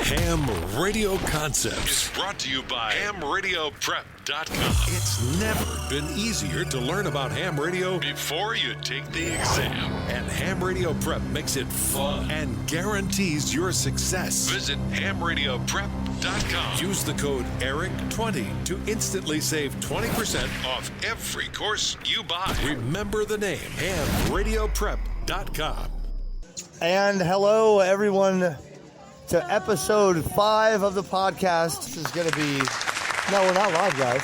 HamRadioConcepts is brought to you by HamRadioPrep.com. It's never been easier to learn about ham radio before you take the exam. And Ham Radio Prep makes it fun and guarantees your success. Visit HamRadioPrep.com. Use the code ERIC20 to instantly save 20% off every course you buy. Remember the name, HamRadioPrep.com. And hello, everyone, to episode 5 of the podcast. This is going to be... No, we're not live, guys.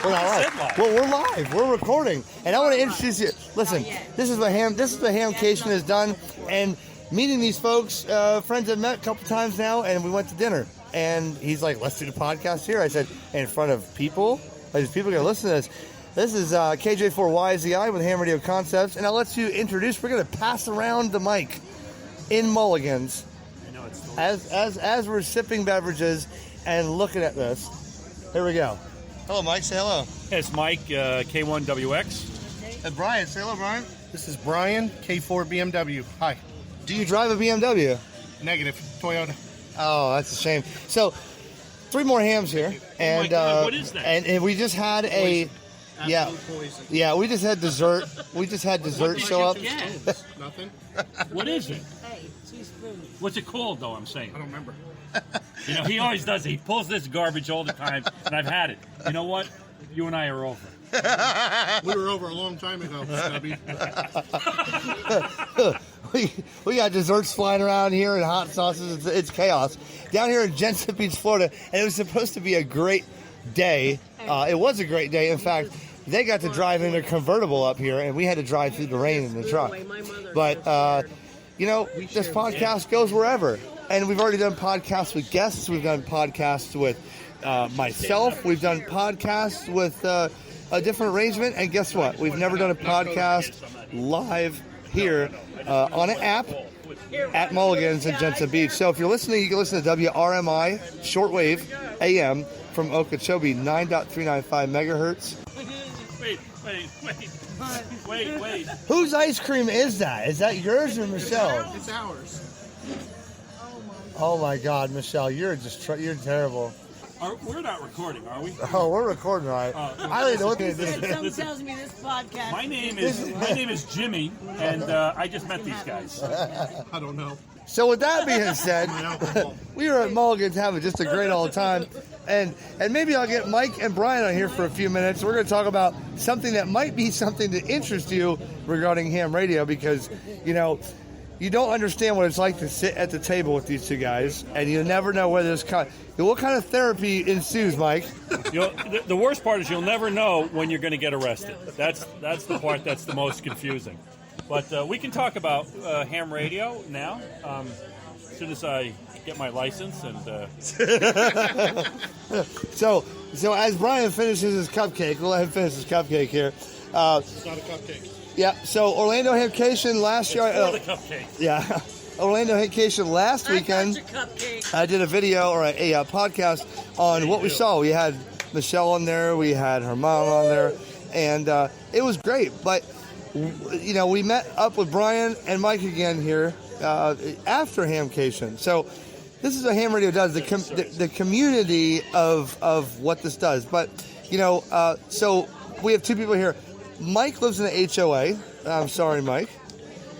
We're not live. Well, we're live. We're recording. And I want to introduce you. Listen, this is what Hamcation has done. And meeting these folks, friends I've met a couple times now, and we went to dinner. And he's like, let's do the podcast here. I said, in front of people? Like, people are going to listen to this. This is K4WX with HamRadioConcepts. And I'll let you introduce. We're going to pass around the mic in Mulligans. As we're sipping beverages and looking at this. Here we go. Hello, Mike. Say hello. Hey, it's Mike, K1WX. And Brian. Say hello, Brian. This is Brian, K4BMW. Hi. Do you drive a BMW? Negative. Toyota. Oh, that's a shame. So, 3 more hams here. And, my God, what is that? And we just had a... Poison. Yeah, we just had dessert. We just had dessert show up. Nothing? What is it? What's it called, though, I'm saying? I don't remember. You know, he always does it. He pulls this garbage all the time, and I've had it. You know what? You and I are over. We were over a long time ago, Stubby. we got desserts flying around here and hot sauces. It's chaos. Down here in Jenson Beach, Florida, and it was supposed to be a great day. It was a great day. In fact, they got to drive in their convertible up here, and we had to drive through the rain in the truck. But, you know, this podcast goes wherever. And we've already done podcasts with guests. We've done podcasts with myself. We've done podcasts with a different arrangement. And guess what? We've never done a podcast live here on an app at Mulligans in Jenson Beach. So if you're listening, you can listen to WRMI shortwave AM from Okeechobee, 9.395 megahertz. Wait. Whose ice cream is that? Is that yours or Michelle's? It's ours. Oh my God, Michelle, you're terrible. We're not recording, are we? Oh, we're recording, all right. I don't know what this is. Someone tells me this podcast. My name is Jimmy, and I just met these guys. I don't know. So with that being said, we were at Mulligan's having just a great old time. And maybe I'll get Mike and Brian on here for a few minutes. We're going to talk about something that might be something to interest you regarding ham radio, because, you know, you don't understand what it's like to sit at the table with these two guys, and you never know whether what kind of therapy ensues, Mike. You know, the worst part is you'll never know when you're going to get arrested. That's the part that's the most confusing. But we can talk about ham radio now. As soon as I get my license and. So as Brian finishes his cupcake, we'll let him finish his cupcake here. It's not a cupcake. Yeah. So Orlando Hamcation last year. The cupcake. Yeah. Orlando Hamcation last weekend. I did a video or a podcast on what we saw. We had Michelle on there. We had her mom on there, and it was great. But you know, we met up with Brian and Mike again here after Hamcation. So this is what ham radio does, the community of what this does. But, you know, so we have 2 people here. Mike lives in the HOA. I'm sorry, Mike.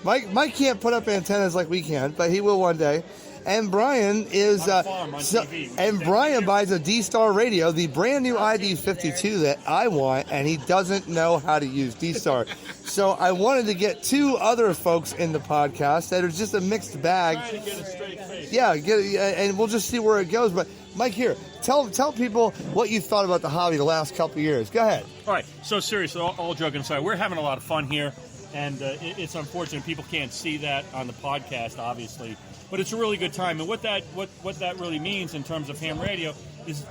Mike can't put up antennas like we can, but he will one day. And Brian is Brian buys a D-Star radio, the brand new ID52 that I want, and he doesn't know how to use D-Star. So I wanted to get 2 other folks in the podcast that are just a mixed bag. Trying to get a straight face. Yeah, and we'll just see where it goes. But Mike, here, tell people what you thought about the hobby the last couple of years. Go ahead. All right. So seriously, all joking aside, we're having a lot of fun here, and it's unfortunate people can't see that on the podcast, obviously. But it's a really good time, and what that really means in terms of ham radio is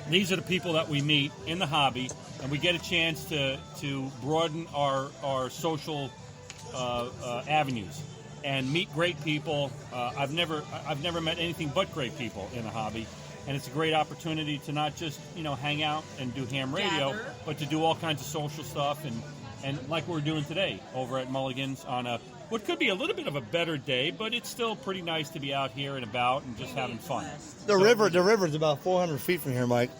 these are the people that we meet in the hobby, and we get a chance to broaden our social avenues and meet great people. I've never met anything but great people in the hobby, and it's a great opportunity to not just hang out and do ham radio, but to do all kinds of social stuff and like we're doing today over at Mulligans on what could be a little bit of a better day, but it's still pretty nice to be out here and about and just having fun. The river's about 400 feet from here, Mike.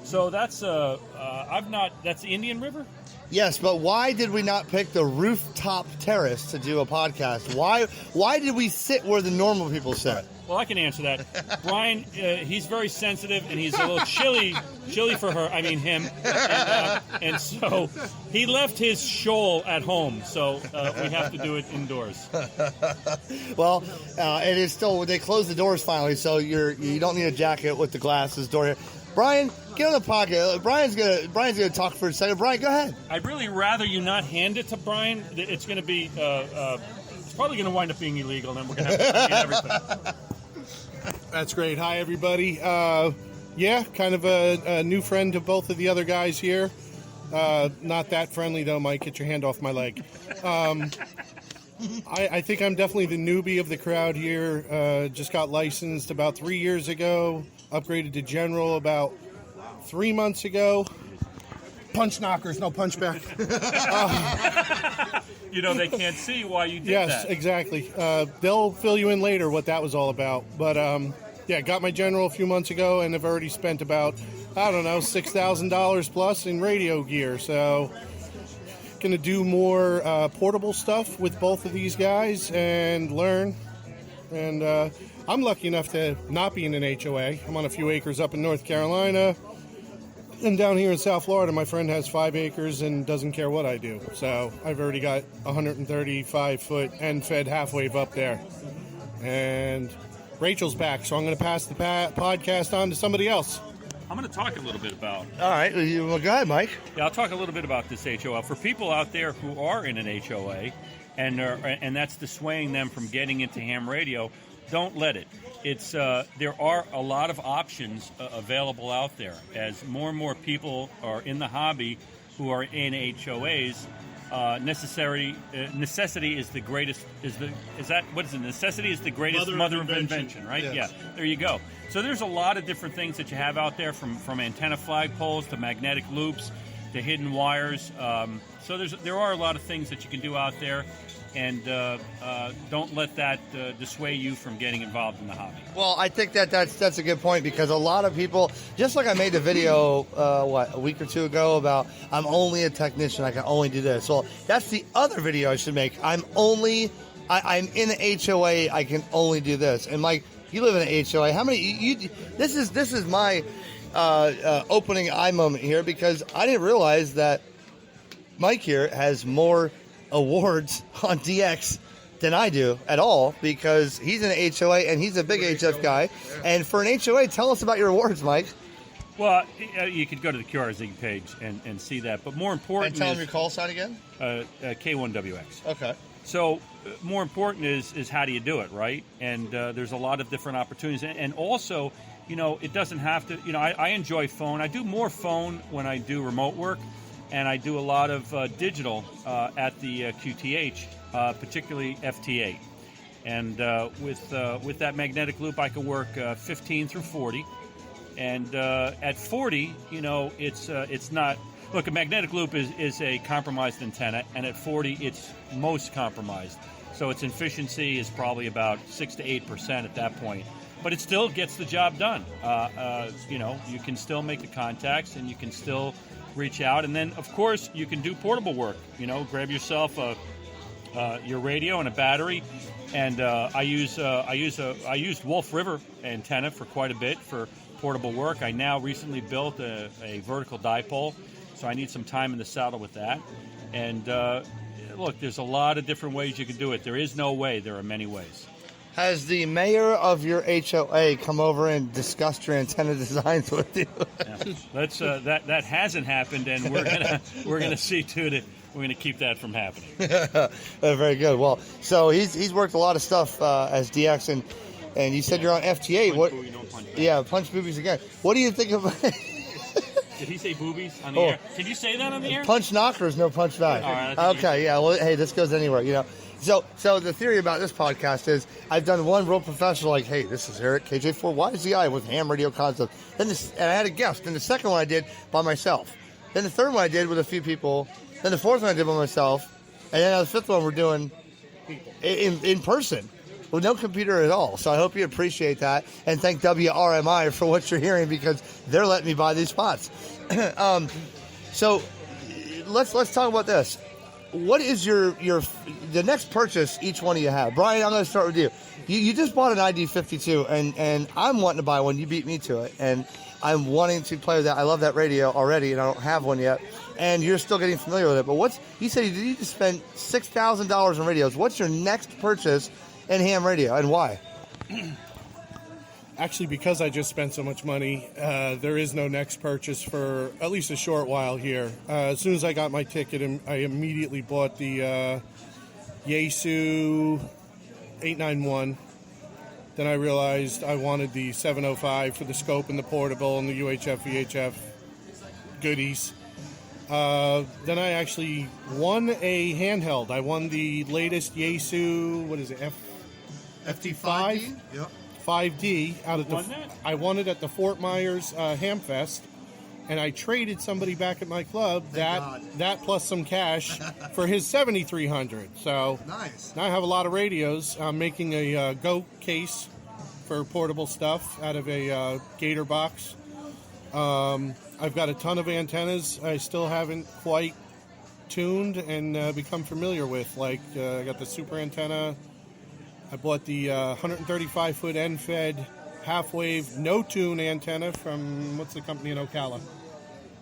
So that's that's the Indian River? Yes, but why did we not pick the rooftop terrace to do a podcast? Why did we sit where the normal people sit? Well, I can answer that. Brian, he's very sensitive, and he's a little chilly for him. And so he left his shawl at home, so we have to do it indoors. Well, it is still, they closed the doors finally, so you don't need a jacket with the glasses door here. Brian, get on the pocket. Brian's gonna talk for a second. Brian, go ahead. I'd really rather you not hand it to Brian. It's going to be it's probably going to wind up being illegal, and then we're going to have to get everything. That's great. Hi, everybody. Kind of a new friend to both of the other guys here. Not that friendly, though, Mike. Get your hand off my leg. I think I'm definitely the newbie of the crowd here. Just got licensed about 3 years ago. Upgraded to general about 3 months ago. Punch knockers, no punch back. They can't see why you did that. Yes, exactly. They'll fill you in later what that was all about. But, got my general a few months ago and have already spent about, $6,000 plus in radio gear. So, going to do more portable stuff with both of these guys and learn. And I'm lucky enough to not be in an HOA. I'm on a few acres up in North Carolina. And down here in South Florida, my friend has 5 acres and doesn't care what I do. So I've already got 135-foot end-fed half-wave up there. And Rachel's back, so I'm going to pass the podcast on to somebody else. I'm going to talk a little bit about... All right. Well, go ahead, Mike. Yeah, I'll talk a little bit about this HOA. For people out there who are in an HOA, and that's dissuading them from getting into ham radio, don't let it. It's there are a lot of options available out there. As more and more people are in the hobby who are in HOAs, necessity is the greatest. Necessity is the greatest mother of invention, right? Yes. Yeah, there you go. So there's a lot of different things that you have out there, from antenna flagpoles to magnetic loops to hidden wires. So there are a lot of things that you can do out there. And don't let that dissuade you from getting involved in the hobby. Well, I think that's a good point, because a lot of people, just like I made the video, a week or two ago about I'm only a technician, I can only do this. Well, that's the other video I should make. I'm in an HOA, I can only do this. And Mike, you live in an HOA. How many? This is my opening eye moment here, because I didn't realize that Mike here has more awards on DX than I do at all, because he's in an HOA and he's a big HF guy. And for an HOA, tell us about your awards, Mike. Well, you could go to the QRZ page and see that. But more important, and tell them your call sign again. K1WX. Okay. So more important is how do you do it, right? And there's a lot of different opportunities. And also, it doesn't have to. I enjoy phone. I do more phone when I do remote work. And I do a lot of digital at the QTH, particularly FT8. And with that magnetic loop, I can work 15 through 40. And at 40, it's not. Look, a magnetic loop is a compromised antenna, and at 40, it's most compromised. So its efficiency is probably about 6 to 8% at that point. But it still gets the job done. You can still make the contacts, and you can still reach out, and then of course you can do portable work. Grab yourself your radio and a battery, and I used Wolf River antenna for quite a bit for portable work. I now recently built a vertical dipole, so I need some time in the saddle with that. And look, there's a lot of different ways you can do it. There is no way. There are many ways. Has the mayor of your HOA come over and discussed your antenna designs with you? Yeah. That hasn't happened, and we're gonna see to it. We're gonna keep that from happening. Very good. Well, so he's worked a lot of stuff as DX, and you said you're on FT8. What? Punch booby, punch back. Yeah, punch boobies again. What do you think of? Did he say boobies on the air? Can you say that on the air? Punch knockers, no punch back. All right, okay, yeah. Well, hey, this goes anywhere, So the theory about this podcast is I've done one real professional, like, hey, this is Eric, KJ4YZI with HamRadioConcepts. And I had a guest. And the second one I did by myself. Then the third one I did with a few people Then the fourth one I did by myself. And then the fifth one we're doing in person with no computer at all. So I hope you appreciate that. And thank WRMI for what you're hearing because they're letting me buy these spots. So let's talk about this. What is the next purchase each one of you have? Brian, I'm going to start with you. You just bought an ID52, and I'm wanting to buy one. You beat me to it. And I'm wanting to play with that. I love that radio already, and I don't have one yet. And you're still getting familiar with it. But you said you just spent $6,000 on radios. What's your next purchase in ham radio, and why? Actually, because I just spent so much money, there is no next purchase for at least a short while here. As soon as I got my ticket, I immediately bought the Yaesu 891. Then I realized I wanted the 705 for the scope and the portable and the UHF, VHF goodies. Then I actually won a handheld. I won the latest Yaesu, what is it, FT5? Yep. 5D out of I won it at the Fort Myers Hamfest, and I traded somebody back at my club that plus some cash for his 7300. So nice. Now I have a lot of radios. I'm making a Go case for portable stuff out of a Gator box. I've got a ton of antennas I still haven't quite tuned and become familiar with. Like I got the super antenna. I bought the 135-foot end-fed half-wave no-tune antenna from, what's the company in Ocala?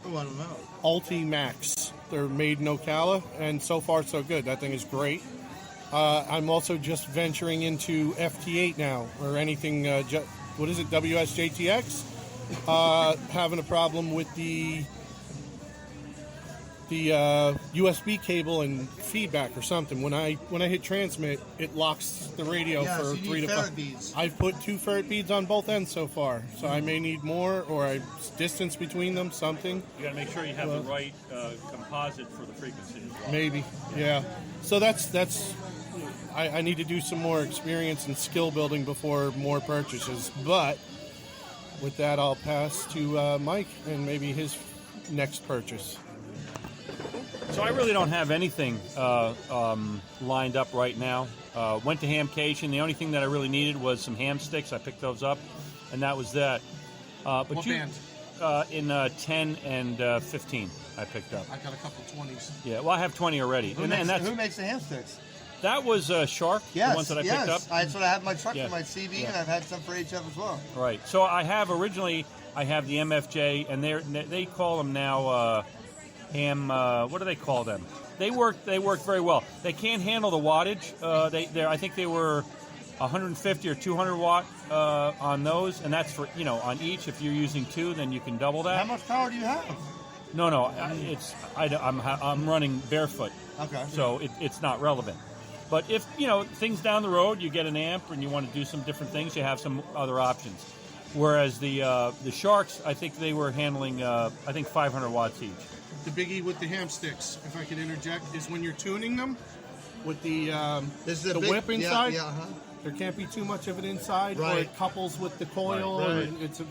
Oh, I don't know. Ultimax. They're made in Ocala, and so far so good. That thing is great. I'm also just venturing into FT8 now, or anything, what is it, WSJTX? Having a problem with the USB cable and feedback or something. When I hit transmit, it locks the radio for so 3 to 5. Beads. I've put 2 ferret beads on both ends so far, so I may need more, or I distance between them, something. You got to make sure you have the right composite for the frequency as well. Maybe, yeah. So that's. I need to do some more experience and skill building before more purchases. But with that, I'll pass to Mike and maybe his next purchase. So I really don't have anything lined up right now. Went to Hamcation. The only thing that I really needed was some ham sticks. I picked those up, and that was that. But what band? In 10 and 15, I picked up. I got a couple 20s. Yeah, well, I have 20 already. Who makes the ham sticks? That was Shark, yes, the ones that I picked up. That's what I have in my truck for my CB, and I've had some for HF as well. Right. So I have originally, I have the MFJ, and they call them now ham. What do they call them? They work very well. They can't handle the wattage. I think they were 150 or 200 watt on those, and that's for on each. If you're using 2, then you can double that. How much power do you have? No, I'm running barefoot. Okay. So it's not relevant. But if things down the road, you get an amp and you want to do some different things, you have some other options. Whereas the Sharks, I think they were handling 500 watts each. The biggie with the ham sticks, if I could interject, is when you're tuning them with the whip inside. Yeah, There can't be too much of it inside, or it couples with the coil. Right. And it's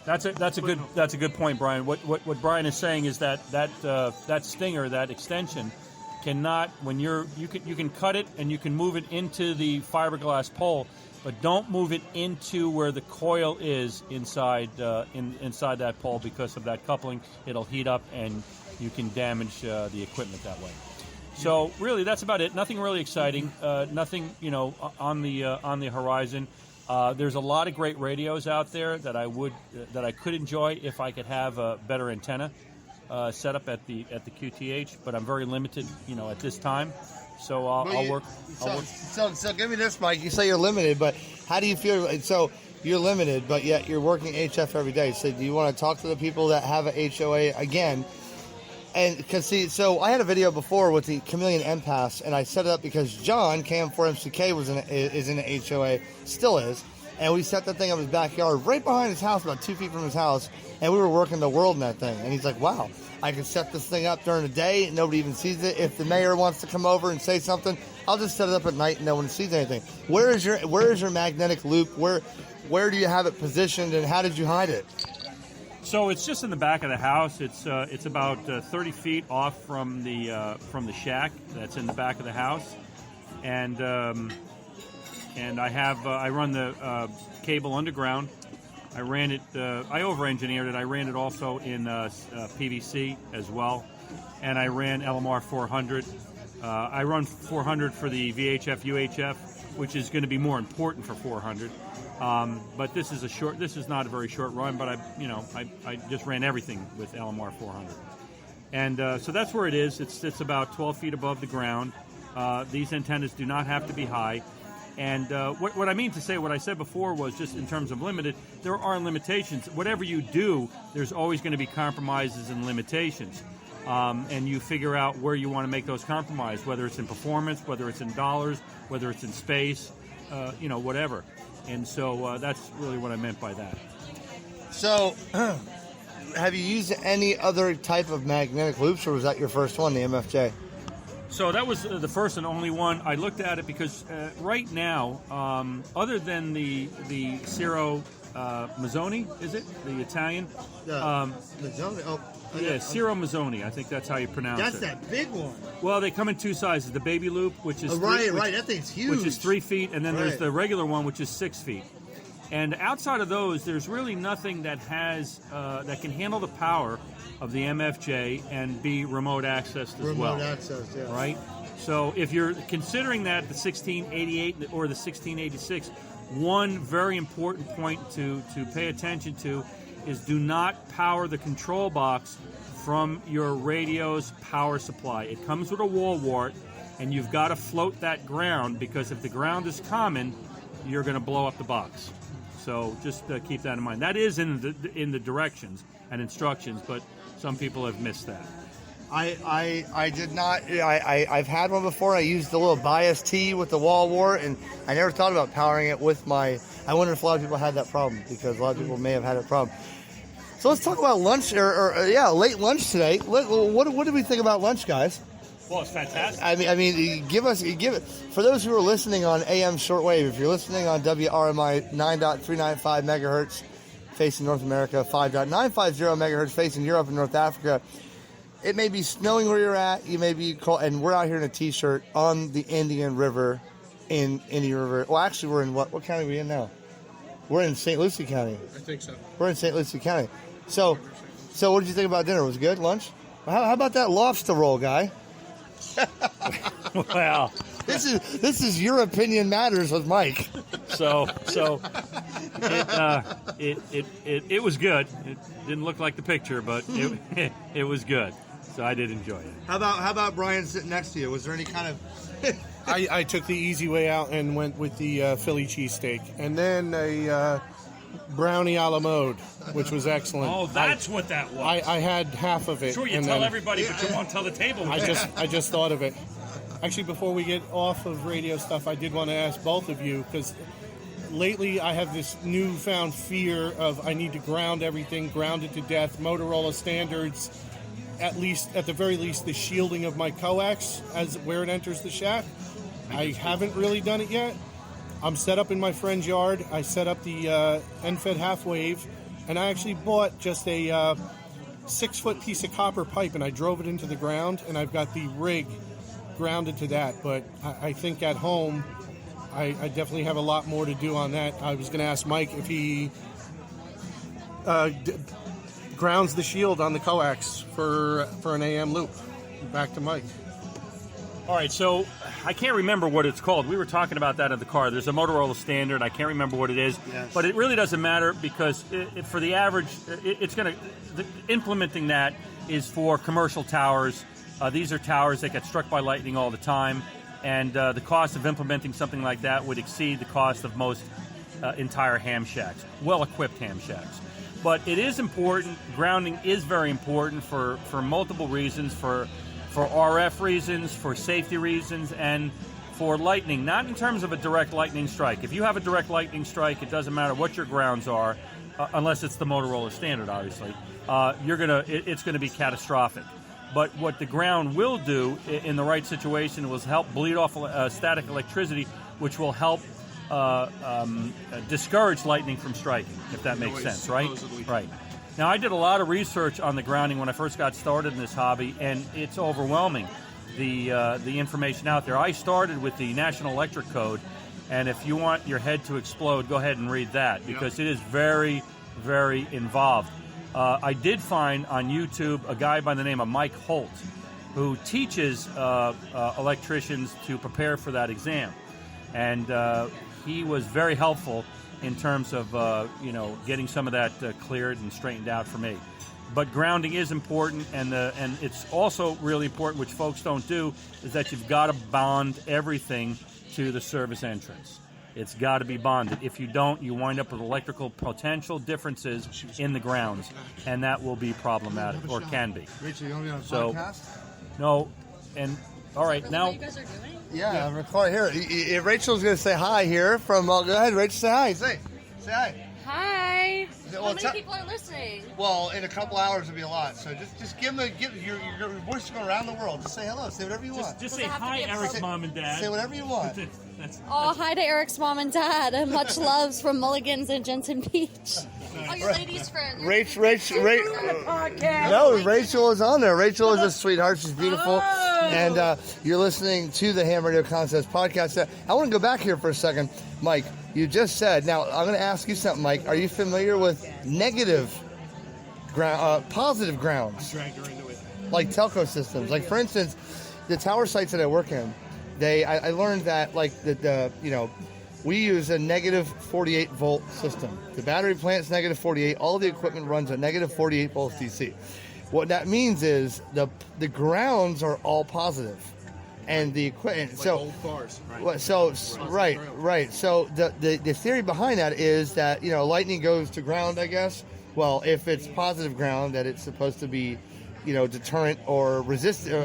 That's a good point, Brian. What Brian is saying is that stinger, that extension, cannot you can cut it and you can move it into the fiberglass pole, but don't move it into where the coil is inside inside that pole, because of that coupling. It'll heat up and you can damage the equipment that way. So really, that's about it. Nothing really exciting. Nothing on the horizon. There's a lot of great radios out there that I could enjoy if I could have a better antenna set up at the QTH, but I'm very limited, at this time. So I'll work. So give me this, Mike. You say you're limited, but how do you feel? So you're limited, but yet you're working HF every day. So do you want to talk to the people that have a HOA again? And so I had a video before with the Chameleon M-Pass, and I set it up because John, K1WX, is in the HOA, still is, and we set that thing up in his backyard right behind his house, about 2 feet from his house, and we were working the world in that thing. And he's like, wow, I can set this thing up during the day, nobody even sees it. If the mayor wants to come over and say something, I'll just set it up at night and no one sees anything. Where is your magnetic loop? Where do you have it positioned, and how did you hide it? So it's just in the back of the house. It's about 30 feet off from the shack that's in the back of the house, and I run the cable underground. I ran it. I over-engineered it. I ran it also in PVC as well, and I ran LMR 400. I run 400 for the VHF UHF, which is going to be more important for 400. But this is not a very short run. But I just ran everything with LMR 400, and so that's where it is. It's about 12 feet above the ground. These antennas do not have to be high. And what I mean to say, what I said before was just in terms of limited, there are limitations. Whatever you do, there's always going to be compromises and limitations. And you figure out where you want to make those compromises, whether it's in performance, whether it's in dollars, whether it's in space, whatever. And so that's really what I meant by that. So, have you used any other type of magnetic loops, or was that your first one, the MFJ? So that was the first and only one. I looked at it because right now, other than the Ciro Mazzoni, is it? The Italian? Mazzoni? Oh, yeah, Ciro Mazzoni. I think that's how you pronounce it. That's that big one. Well, they come in two sizes. The baby loop, which is right. That thing's huge. Which is 3 feet, and then there's the regular one, which is 6 feet. And outside of those, there's really nothing that has that can handle the power of the MFJ and be remote accessed as well. Remote access, yeah. Right? So if you're considering that the 1688 or the 1686, one very important point to pay attention to is do not power the control box from your radio's power supply. It comes with a wall wart, and you've got to float that ground, because if the ground is common, you're going to blow up the box. So just keep that in mind. That is in the directions and instructions, but some people have missed that. I did not. I've had one before. I used the little bias T with the wall wart, and I never thought about powering it with my. I wonder if a lot of people had that problem, because a lot of people may have had a problem. So let's talk about lunch, late lunch today. What did we think about lunch, guys? Well, it's fantastic. I mean, give it for those who are listening on AM shortwave. If you're listening on WRMI 9.395 megahertz facing North America, 5.950 megahertz facing Europe and North Africa, it may be snowing where you're at. You may be cold, and we're out here in a t-shirt on the Indian River, in Indian River. Well, actually, we're in what county are we in now? We're in St. Lucie County. I think so. We're in St. Lucie County. So what did you think about dinner? Was it good lunch? How about that lobster roll, guy? Well, this is your opinion matters with Mike. So it was good. It didn't look like the picture, but it was good. So I did enjoy it. How about Brian sitting next to you? Was there any kind of? I took the easy way out and went with the Philly cheesesteak, and then a brownie a la mode, which was excellent. Oh, that's what that was. I had half of it. Sure, you tell everybody, but you won't tell the table. I just thought of it. Actually, before we get off of radio stuff, I did want to ask both of you, because lately I have this newfound fear of I need to ground everything, ground it to death, Motorola standards, at the very least, the shielding of my coax as where it enters the shack. I haven't really done it yet. I'm set up in my friend's yard. I set up the NFED half wave, and I actually bought just a 6-foot piece of copper pipe, and I drove it into the ground, and I've got the rig grounded to that. But I think at home, I definitely have a lot more to do on that. I was going to ask Mike if he grounds the shield on the coax for an AM loop. Back to Mike. All right, so I can't remember what it's called. We were talking about that in the car. There's a Motorola standard. I can't remember what it is, yes. But it really doesn't matter, because for the average, implementing that is for commercial towers. These are towers that get struck by lightning all the time, and the cost of implementing something like that would exceed the cost of most entire ham shacks, well-equipped ham shacks. But it is important. Grounding is very important for multiple reasons, for RF reasons, for safety reasons, and for lightning. Not in terms of a direct lightning strike. If you have a direct lightning strike, it doesn't matter what your grounds are, unless it's the Motorola standard, obviously. It's gonna be catastrophic. But what the ground will do in the right situation was help bleed off static electricity, which will help discourage lightning from striking, if that makes sense, right? Right. Now, I did a lot of research on the grounding when I first got started in this hobby, and it's overwhelming, the information out there. I started with the National Electric Code, and if you want your head to explode, go ahead and read that, because it is very, very involved. I did find on YouTube a guy by the name of Mike Holt, who teaches electricians to prepare for that exam. And he was very helpful in terms of getting some of that cleared and straightened out for me. But grounding is important, and it's also really important, which folks don't do, is that you've got to bond everything to the service entrance. It's got to be bonded. If you don't, you wind up with electrical potential differences in the grounds, and that will be problematic, or can be. Rachel, you want to be on a podcast? No, and all right, Is that now. what you guys are doing? Yeah, I'm recording here. If Rachel's going to say hi here from. Go ahead, Rachel, say hi. Say hi. Hi. Well, How many people are listening? Well, in a couple hours it'll be a lot. So just give them your voice is going around the world. Just say hello. Say whatever you want. Just Does say it have to hi, be a Eric's person? mom and dad. Say whatever you want. Oh, hi to Eric's mom and dad. And much loves from Mulligans and Jenson Beach. Oh, your ladies' friend. Rachel. Podcast. No, Rachel is on there. Rachel is a sweetheart. She's beautiful. And you're listening to the Ham Radio Concepts podcast. I want to go back here for a second. Mike, you just said, now I'm going to ask you something, Mike. Are you familiar with positive grounds? Like telco systems. Like, for instance, the tower sites that I work in, I learned that, like, we use a negative 48 volt system. The battery plant's negative 48. All the equipment runs at negative 48 volts DC. What that means is the grounds are all positive, and the equipment. Like so old cars. Right. So right. So the theory behind that is that lightning goes to ground, I guess. Well, if it's positive ground, that it's supposed to be deterrent or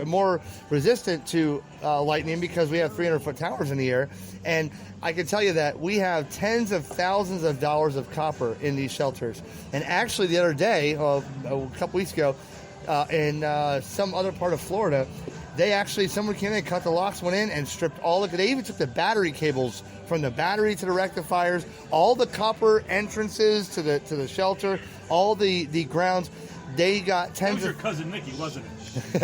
more resistant to lightning, because we have 300-foot towers in the air. And I can tell you that we have tens of thousands of dollars of copper in these shelters. And actually the other day, a couple weeks ago, in some other part of Florida, someone came in, cut the locks, went in and stripped they even took the battery cables from the battery to the rectifiers, all the copper entrances to the shelter, all the grounds. They got tens That was your cousin Nikki, wasn't it?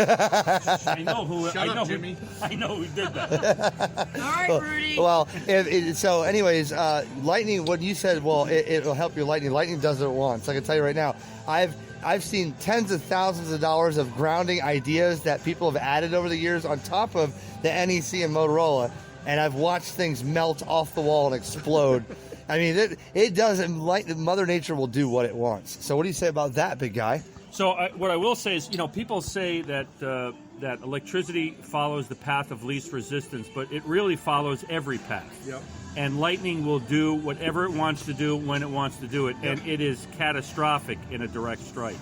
I know who. Jimmy. I know who did that. All right, Rudy. Well, so anyways, lightning. What you said, well, it'll help your lightning. Lightning does what it wants. I can tell you right now. I've seen tens of thousands of dollars of grounding ideas that people have added over the years on top of the NEC and Motorola, and I've watched things melt off the wall and explode. I mean, it doesn't. Mother Nature will do what it wants. So, what do you say about that, big guy? So what I will say is, people say that that electricity follows the path of least resistance, but it really follows every path. Yep. And lightning will do whatever it wants to do when it wants to do it, and it is catastrophic in a direct strike.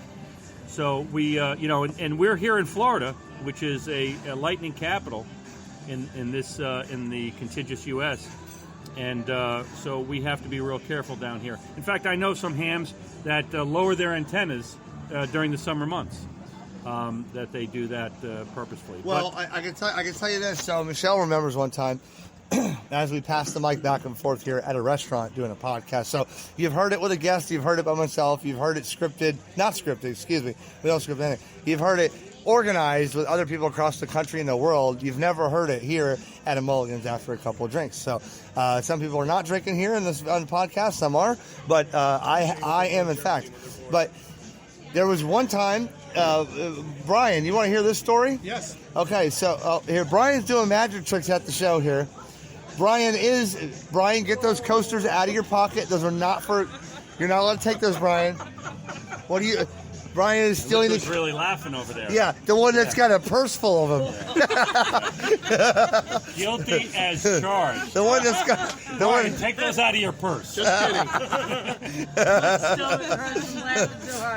So we, and we're here in Florida, which is a lightning capital in the contiguous U.S. And so we have to be real careful down here. In fact, I know some hams that lower their antennas during the summer months. That they do that purposefully. Well, I can tell you this. So Michelle remembers one time, as we passed the mic back and forth here at a restaurant doing a podcast. So you've heard it with a guest, you've heard it by myself, you've heard it not scripted, excuse me. We don't script anything. You've heard it organized with other people across the country and the world. You've never heard it here at a Mulligan's after a couple of drinks. So some people are not drinking here on the podcast, some are, but I am in fact. But there was one time, Brian, you want to hear this story? Yes. Okay, so here, Brian's doing magic tricks at the show here. Brian, get those coasters out of your pocket. Those are not for, you're not allowed to take those, Brian. Brian is stealing He's really laughing over there. Yeah, the one that's got a purse full of them. Guilty as charged. The one that's got, Brian, take those out of your purse. Just kidding.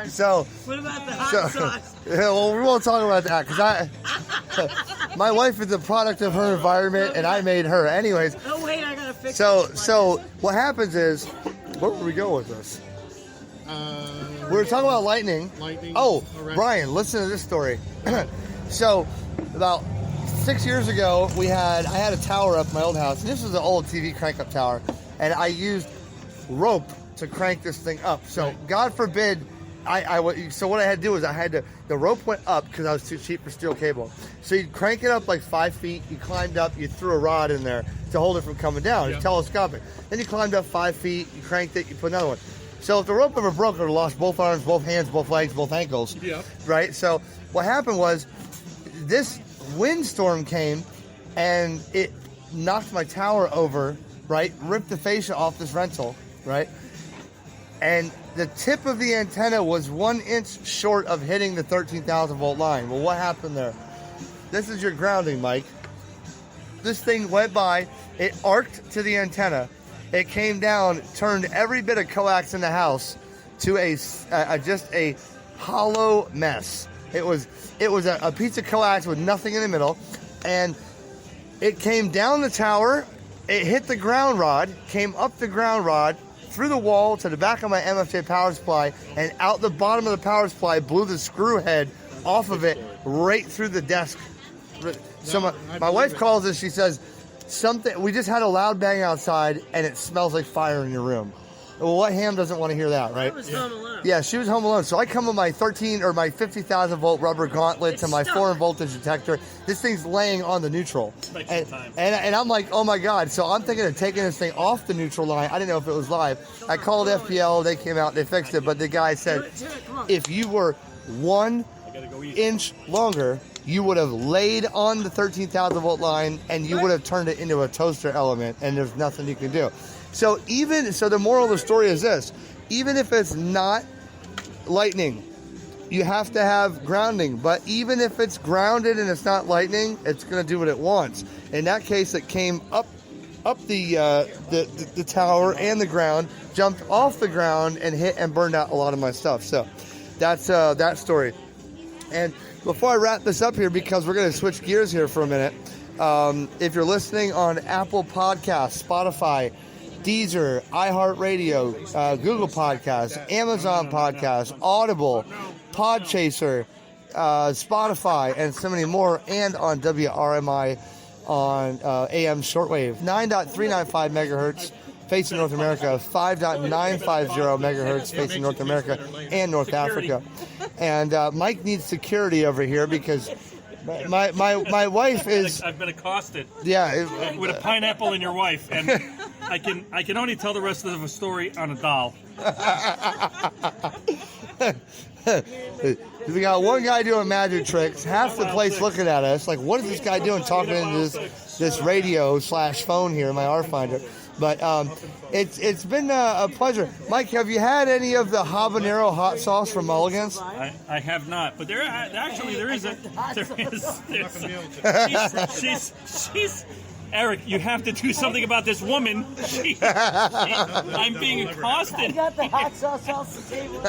So, What about the hot sauce? yeah, well, we won't talk about that because my wife is a product of her environment, and I made her. Anyways, Oh, wait, I gotta fix so what happens is, where would we go with this? We were talking about lightning. Oh, Brian, listen to this story. So, about 6 years ago, I had a tower up my old house, and this was an old TV crank-up tower, and I used rope to crank this thing up. So, God forbid So what I had to do was the rope went up because I was too cheap for steel cable. So you'd crank it up like 5 feet. You climbed up. You threw a rod in there to hold it from coming down. It's telescopic. Then you climbed up 5 feet. You cranked it. You put another one. So if the rope ever broke, I would have lost both arms, both hands, both legs, both ankles. Yeah. Right. So what happened was this windstorm came and it knocked my tower over. Right. Ripped the fascia off this rental. Right. And the tip of the antenna was 1 inch short of hitting the 13,000 volt line. Well, what happened there? This is your grounding, Mike. This thing went by, it arced to the antenna, it came down, turned every bit of coax in the house to just a hollow mess. It was a piece of coax with nothing in the middle, and it came down the tower, it hit the ground rod, came up the ground rod, through the wall to the back of my MFJ power supply, and out the bottom of the power supply, blew the screw head off of it right through the desk. So my wife calls us, she says, we just had a loud bang outside and it smells like fire in your room. Well, what ham doesn't want to hear that, right? I was home alone. Yeah, she was home alone. So I come with my 50,000 volt rubber gauntlet to my 4 voltage detector. This thing's laying on the neutral. And I'm like, oh my God. So I'm thinking of taking this thing off the neutral line. I didn't know if it was live. I called FPL, they came out, they fixed it. But the guy said, if you were 1 inch longer, you would have laid on the 13,000 volt line and you would have turned it into a toaster element, and there's nothing you can do. So the moral of the story is this: even if it's not lightning, you have to have grounding. But even if it's grounded and it's not lightning, it's going to do what it wants. In that case, it came up the tower and the ground, jumped off the ground and hit and burned out a lot of my stuff. So that's that story. And before I wrap this up here, because we're going to switch gears here for a minute, if you're listening on Apple Podcasts, Spotify, Deezer, iHeartRadio, Google Podcasts, Amazon Podcasts, Audible, Podchaser, Spotify, and so many more, and on WRMI on AM shortwave, 9.395 megahertz facing North America, 5.950 megahertz facing North America and North Africa. And Mike needs security over here because my wife is... I've been accosted. Yeah. With a pineapple in your wife, and I can only tell the rest of the story on a doll. We got one guy doing magic tricks, half the place looking at us like, what is this guy doing talking into this radio / phone here, my R-Finder. But it's been a pleasure. Mike, have you had any of the habanero hot sauce from Mulligans? I have not, but there is. She's Eric, you have to do something about this woman. I'm being accosted. I got the hot sauce off the table.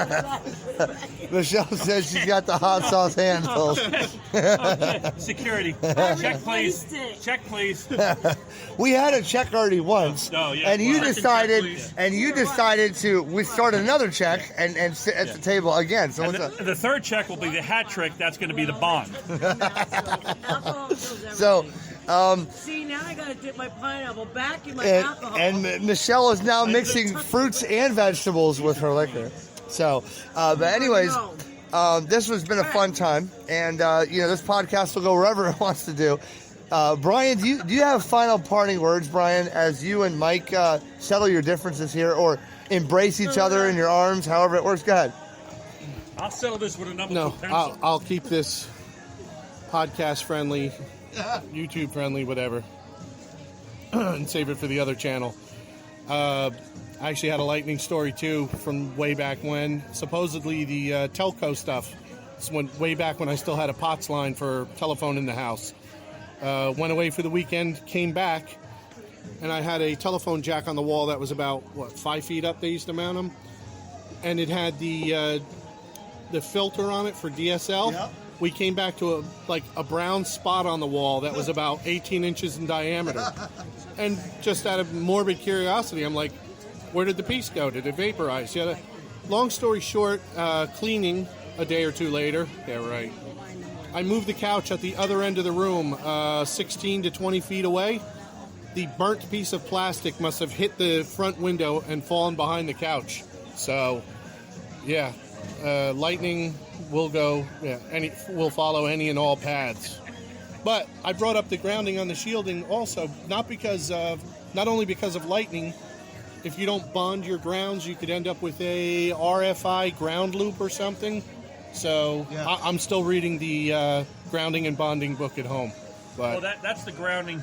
Michelle says she's got the hot sauce handle. Okay. Security. Check, please. Check, please. We had a check already once, and you decided to. We start another check and sit at the table again. So the third check will be the hat trick. That's going to be the bond. So. See, now I gotta dip my pineapple back in my alcohol. And Michelle is now mixing fruits and vegetables with her liquor. So, but anyways, this has been a fun time, and this podcast will go wherever it wants to do. Brian, do you have final parting words, Brian, as you and Mike settle your differences here, or embrace each other in your arms, however it works? Go ahead. I'll settle this with a number 2 pencil. No, I'll keep this podcast friendly. YouTube friendly, whatever, and save it for the other channel. I actually had a lightning story too from way back when. Supposedly the telco stuff. It's way back when I still had a POTS line for telephone in the house. Went away for the weekend, came back, and I had a telephone jack on the wall that was about 5 feet up. They used to mount them, and it had the filter on it for DSL. Yep. We came back to a brown spot on the wall that was about 18 inches in diameter. And just out of morbid curiosity, I'm like, where did the piece go? Did it vaporize? Yeah. Long story short, cleaning a day or two later. Yeah, right. I moved the couch at the other end of the room, 16 to 20 feet away. The burnt piece of plastic must have hit the front window and fallen behind the couch. So, yeah. Lightning will go, will follow any and all paths. But I brought up the grounding on the shielding also, not only because of lightning. If you don't bond your grounds, you could end up with a RFI ground loop or something. So I'm still reading the grounding and bonding book at home. But that's the grounding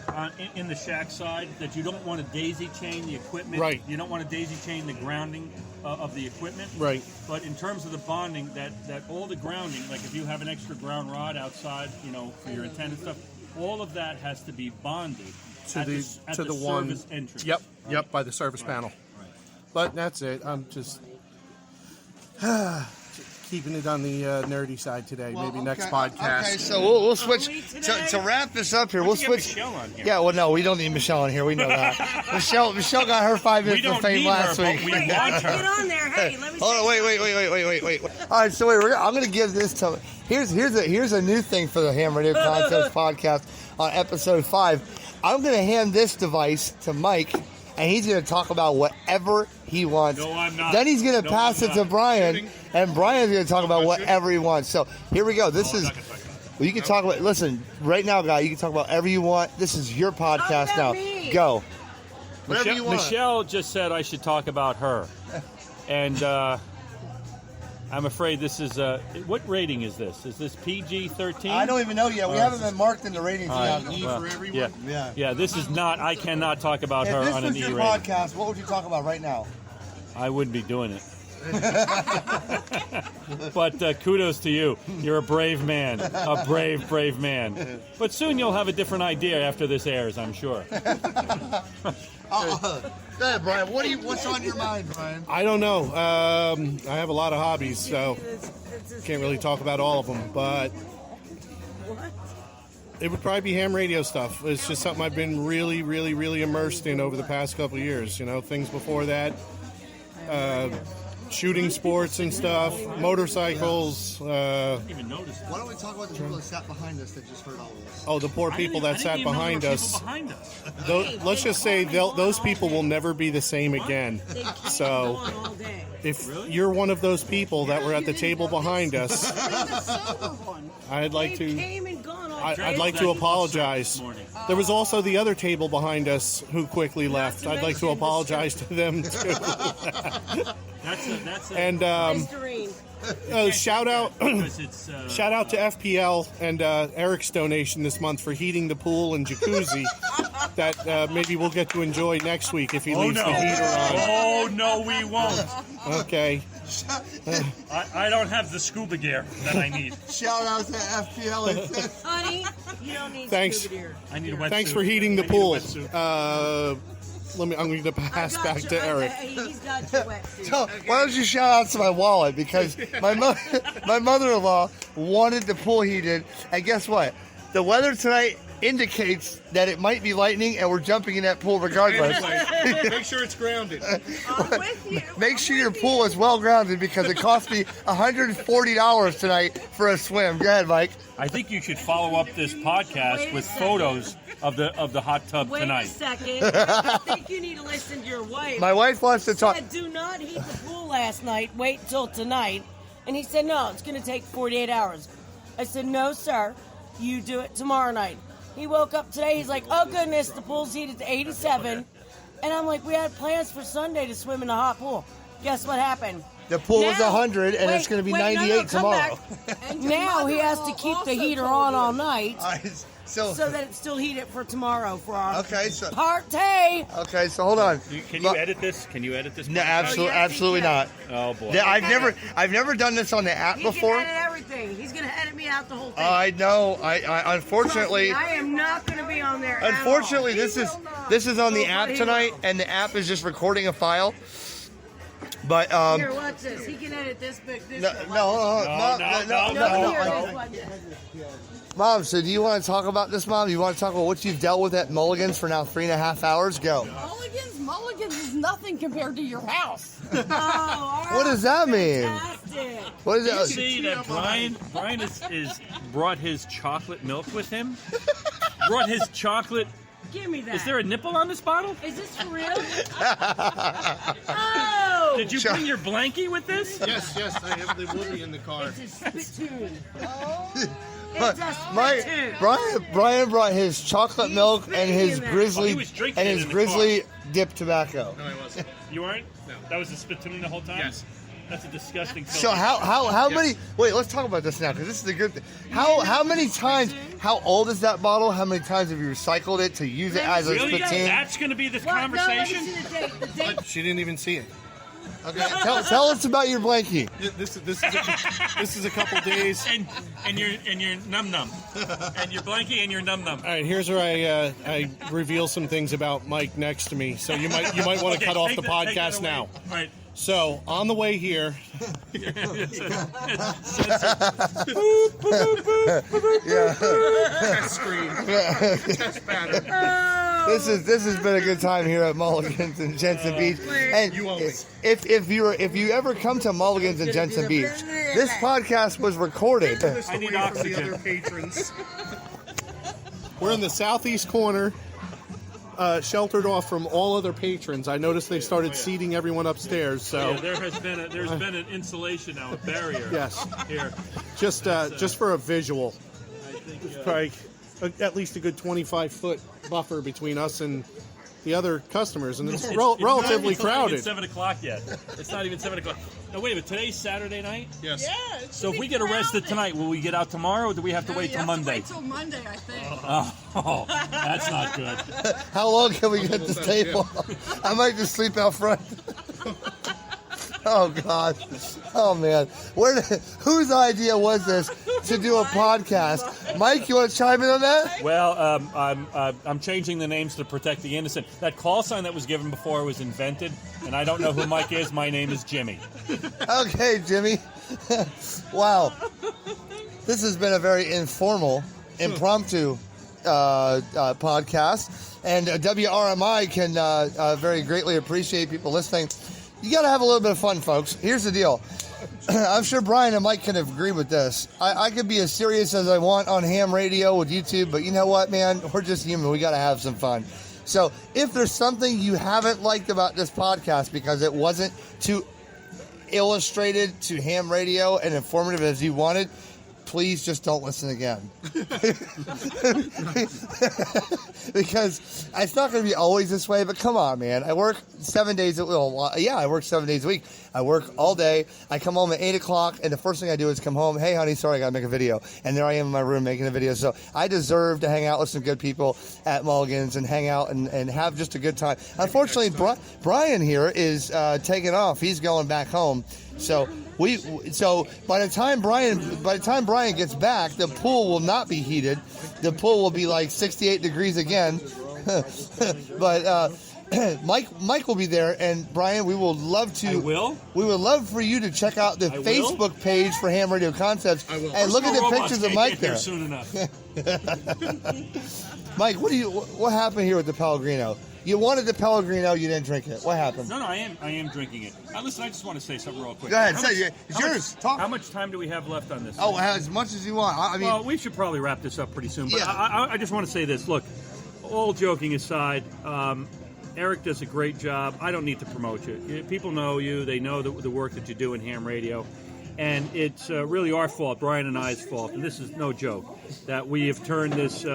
in the shack side, that you don't want to daisy chain the equipment. Right. You don't want to daisy chain the grounding of the equipment. Right. But in terms of the bonding, that all the grounding, like if you have an extra ground rod outside, for your antenna stuff, all of that has to be bonded to the service entrance. Yep, by the service panel. Right. But that's it. I'm just keeping it on the nerdy side today. Maybe next podcast. Okay, so we'll switch to wrap this up here. We'll switch. Michelle on here. Yeah, well, no, we don't need Michelle on here. We know that. Michelle got her 5 minutes of fame last week. We want her. Get on there. Hey, let me. Hold on, wait. All right, so I'm going to give this to. Here's a new thing for the Ham Radio Concepts podcast on episode 5. I'm going to hand this device to Mike, and he's going to talk about whatever he wants. No, I'm not. Then he's going to pass it to Brian, and Brian's going to talk about whatever he wants. So here we go. This is. Well, you can talk about. Listen, right now, guy, you can talk about whatever you want. This is your podcast now. Go. Whatever you want. Michelle just said I should talk about her, and I'm afraid this is what rating is this? Is this PG-13? I don't even know yet. We haven't been marked in the ratings yet. E for everyone. Yeah. This is not. I cannot talk about her on an E If this was your rating. podcast, what would you talk about right now? I wouldn't be doing it. But kudos to you. You're a brave man. A brave man. But soon you'll have a different idea after this airs, I'm sure. Go ahead, Brian. What's on your mind, Brian? I don't know. I have a lot of hobbies, so can't really talk about all of them. But it would probably be ham radio stuff. It's just something I've been really, really, really immersed in over the past couple of years. Things before that. Shooting sports and stuff, motorcycles. Even noticed that. Why don't we talk about the people that sat behind us that just heard all this? Oh, the poor people that sat behind us. Behind us. Let's just say those people will never be the same again. So if you're one of those people that were at the table behind us, I'd like to apologize. There was also the other table behind us who quickly left. I'd like to apologize to them too. And shout out to FPL and Eric's donation this month for heating the pool and jacuzzi that maybe we'll get to enjoy next week if he leaves the heater on. Oh no, we won't. Okay. I don't have the scuba gear that I need. Shout out to FPL. Honey, you don't need Thanks. scuba gear. I need a wetsuit. Thanks for heating the pool. I'm going to pass back to Eric. He's got your wetsuit. So, why don't you shout out to my wallet? Because my mother-in-law wanted the pool heated, and guess what? The weather tonight indicates that it might be lightning, and we're jumping in that pool regardless. Make sure it's grounded. I'm with you. Make sure your pool is well grounded because it cost me $140 tonight for a swim. Go ahead, Mike. I think you should follow up this podcast with photos of the hot tub Wait tonight. a second. I think you need to listen to your wife. My wife wants to talk. Said, do not heat the pool last night. Wait till tonight. And he said, no, it's going to take 48 hours. I said, no, sir. You do it tomorrow night. He woke up today. He's like, oh, goodness, the pool's heated to 87. And I'm like, we had plans for Sunday to swim in the hot pool. Guess what happened? The pool was 100, and it's going to be 98 tomorrow. Now he has to keep the heater on all night. So that it's still heated for tomorrow for our party. Okay, so hold on. Can you edit this? Can you edit this? No, absolutely not. Oh boy. Yeah, I've never done this on the app before. He can edit everything. He's going to edit me out the whole thing. I know. I unfortunately. I am not going to be on there. Unfortunately, this is on the app tonight, and the app is just recording a file. But here, watch this. He can edit this big. No. Mom, so do you want to talk about this, Mom? You want to talk about what you've dealt with at Mulligan's for now 3.5 hours? Go. Mulligans is nothing compared to your house. What does that mean? Fantastic. What is You that? see that Brian is brought his chocolate milk with him? Brought his chocolate Give me that. Is there a nipple on this bottle? Is this for real? Oh! Did you bring your blankie with this? Yes, I have the Woody in the car. It's a spittoon. But Brian brought his chocolate milk and his grizzly dip tobacco. No, I wasn't. You weren't? No. That was a spittoon the whole time? Yes. That's a disgusting thing. So how many? Wait, let's talk about this now because this is the good thing. How many times? How old is that bottle? How many times have you recycled it to use it as a Really? spittoon? That's going to be this Well, conversation? No, let me see the date. She didn't even see it. Okay, tell us about your blankie. This is a couple days. And your num num, and your blankie and your num num. All right, here's where I reveal some things about Mike next to me. So you might want to cut off the podcast now. All right. So on the way here, screen. This has been a good time here at Mulligans in Jenson Beach. And if you ever come to Mulligans in Jenson Beach, this podcast was recorded. I need oxygen. The other patrons. We're in the southeast corner, sheltered off from all other patrons. I noticed they started seating everyone upstairs. So Yeah, there's been an insulation now, a barrier. Yes. Here. Just for a visual, I think, probably at least a good 25-foot buffer between us and the other customers, and it's relatively crowded. It's not even 7 o'clock yet. It's not even 7 o'clock. No, wait a minute. Today's Saturday night? Yes. Yeah. So if we get arrested tonight, will we get out tomorrow, or do we have to wait till Monday? Wait till Monday, I think. Oh, that's not good. How long can we get this table? I might just sleep out front. Oh God! Oh man! Whose idea was this to do a podcast? Mike, you want to chime in on that? Well, I'm changing the names to protect the innocent. That call sign that was given before was invented, and I don't know who Mike is. My name is Jimmy. Okay, Jimmy. Wow. This has been a very informal, impromptu podcast, and WRMI can very greatly appreciate people listening. You got to have a little bit of fun, folks. Here's the deal. I'm sure Brian and Mike can agree with this. I could be as serious as I want on ham radio with YouTube, but you know what, man? We're just human. We got to have some fun. So if there's something you haven't liked about this podcast because it wasn't too illustrated to ham radio and informative as you wanted, please just don't listen again. Because it's not going to be always this way, but come on, man. I work 7 days. I work 7 days a week. I work all day. I come home at 8 o'clock, and the first thing I do is come home. Hey, honey, sorry, I got to make a video. And there I am in my room making a video. So I deserve to hang out with some good people at Mulligans and hang out and have just a good time. Unfortunately, Brian here is taking off. He's going back home. So by the time Brian gets back, the pool will not be heated. The pool will be like 68 degrees again. But Mike will be there, and Brian, we would love to. We would love for you to check out the Facebook page for Ham Radio Concepts and look at the pictures of Mike there. Soon enough. Mike, what happened here with the Pellegrino? You wanted the Pellegrino, you didn't drink it. What happened? No, I am drinking it. Listen, I just want to say something real quick. Go ahead, it's yours. Talk. How much time do we have left on this? Oh, as much as you want. Well, we should probably wrap this up pretty soon. But Yeah. I just want to say this. Look, all joking aside, Eric does a great job. I don't need to promote you. People know you. They know the work that you do in ham radio. And it's really our fault, Brian and I's fault, and this is no joke, that we have turned this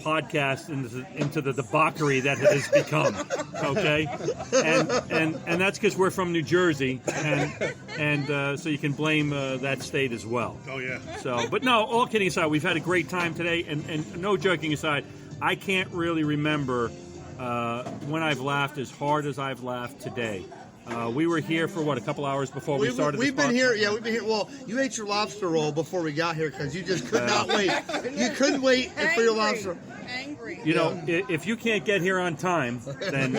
podcast into the debauchery that it has become. Okay, and that's because we're from New Jersey, and so you can blame that state as well. Oh yeah. So, but no, all kidding aside, we've had a great time today, and no joking aside, I can't really remember when I've laughed as hard as I've laughed today. We were here for a couple hours before we started. We've been here. Yeah, we've been here. Well, you ate your lobster roll before we got here because you just could not wait. You couldn't wait for your lobster. Angry. You know, if you can't get here on time, then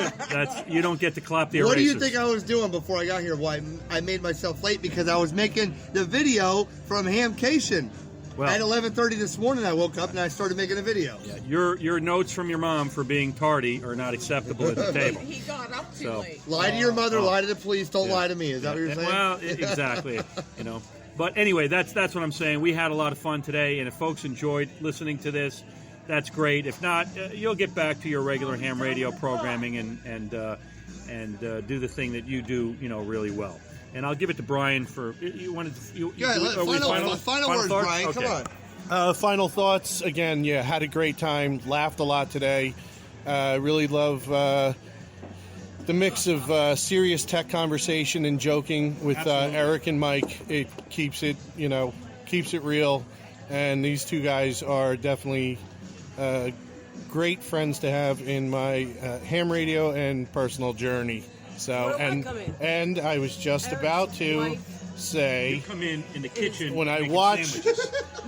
you don't get to clap the erasers. What do you think I was doing before I got here? Why I made myself late because I was making the video from Hamcation. Well, at 11:30 this morning, I woke up and I started making a video. Yeah, your notes from your mom for being tardy are not acceptable at the table. He got up too late. Lie to your mother, lie to the police, don't lie to me. Is that what you're saying? Well, exactly. You know, but anyway, that's what I'm saying. We had a lot of fun today, and if folks enjoyed listening to this, that's great. If not, you'll get back to your regular ham radio programming and do the thing that you do, really well. And I'll give it to Brian for you wanted. Final words, thoughts? Brian. Okay. Come on. Final thoughts. Again, had a great time. Laughed a lot today. Really love the mix of serious tech conversation and joking with Eric and Mike. It keeps it real. And these two guys are definitely great friends to have in my ham radio and personal journey. So and I was just about to say, you come in the kitchen when I watched